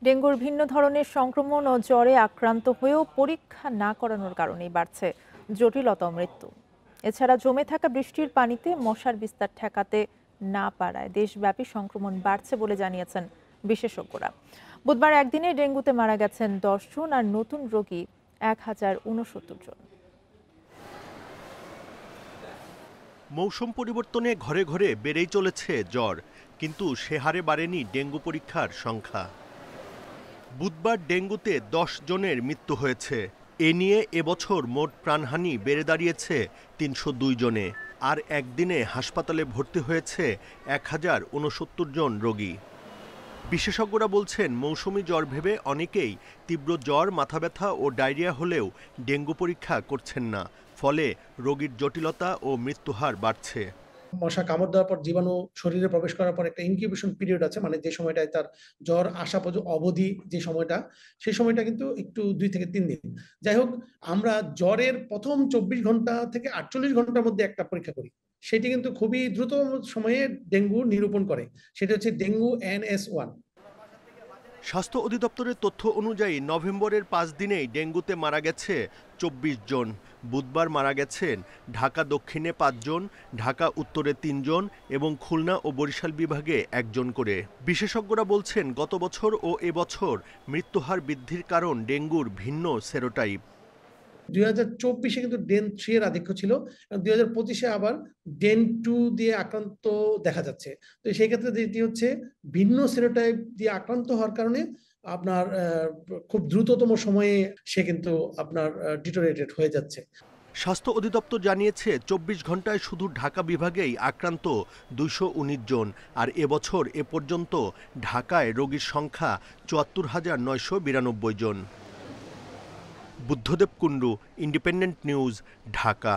ডেঙ্গুর ভিন্ন ধরনের সংক্রমণ ও জ্বরে আক্রান্ত হয়েও পরীক্ষা না করানোর কারণেই বাড়ছে জটিলতা ও মৃত্যু। এছাড়া জমে থাকা বৃষ্টির পানিতে মশার বিস্তার ঠেকাতে না পারায় দেশব্যাপী সংক্রমণ বাড়ছে বলে জানিয়েছেন বিশেষজ্ঞরা। বুধবার একদিনে ডেঙ্গুতে মারা গেছেন 10 জন আর নতুন রোগী 1069 জন। মৌসুম পরিবর্তনে ঘরে ঘরে বেড়েই চলেছে জ্বর, কিন্তু সে হারে বাড়েনি ডেঙ্গু পরীক্ষার সংখ্যা। বুধবার ডেঙ্গুতে 10 জনের মৃত্যু হয়েছে। এ নিয়ে এবছর মোট প্রাণহানি বেড়ে দাঁড়িয়েছে 302 জনে। আর একদিনে হাসপাতালে ভর্তি হয়েছে 1069 জন রোগী। বিশেষজ্ঞরা বলছেন, মৌসুমি জ্বর ভেবে অনেকেই তীব্র জ্বর, মাথা ব্যথা ও ডায়রিয়া হলেও ডেঙ্গু পরীক্ষা করছেন না। ফলে রোগীর জটিলতা ও মৃত্যুহার বাড়ছে। মশা কামড় দেওয়ার পর জীবাণু শরীরে প্রবেশ করার পর একটা ইনকিউবেশন পিরিয়ড আছে, মানে যে সময়টায় তার জ্বর আসা পর্যন্ত অবধি যে সময়টা, সেই সময়টা কিন্তু একটু 2 থেকে 3 দিন। যাই হোক, আমরা জ্বরের প্রথম 24 ঘন্টা থেকে 48 ঘন্টার মধ্যে একটা পরীক্ষা করি। সেটি কিন্তু খুবই দ্রুত সময়ে ডেঙ্গু নিরূপণ করে। সেটা হচ্ছে ডেঙ্গু NS1। স্বাস্থ্য অধিদপ্তরের তথ্য অনুযায়ী নভেম্বরের 5 দিনেই ডেঙ্গুতে মারা গেছে 24 জন। বুধবার মারা গেছেন ঢাকা দক্ষিণে 5 জন, ঢাকা উত্তরে 3 জন এবং খুলনা ও বরিশাল বিভাগে 1 জন করে। বিশেষজ্ঞরা বলছেন, গত বছর ও এবছর মৃত্যুহার বৃদ্ধির কারণ ডেঙ্গুর ভিন্ন সেরোটাইপ। 2024-এ কিন্তু ডেন 3 এর আধিক্য ছিল, এবং 2025-এ আবার ডেন 2 দিয়ে আক্রান্ত দেখা যাচ্ছে। তো সেই ক্ষেত্রে যেটি হচ্ছে, ভিন্ন সেরোটাইপ দিয়ে আক্রান্ত হওয়ার কারণে আপনার খুব দ্রুততম সময়ে সে কিন্তু আপনার ডিটোরেটেড হয়ে যাচ্ছে। স্বাস্থ্য অধিদপ্তর জানিয়েছে, 24 ঘন্টায় শুধু ঢাকা বিভাগেই আক্রান্ত 219 জন। আর এবছর এ পর্যন্ত ঢাকায় রোগীর সংখ্যা 74,992 জন। Buddhadeb Kundu, independent news, Dhaka.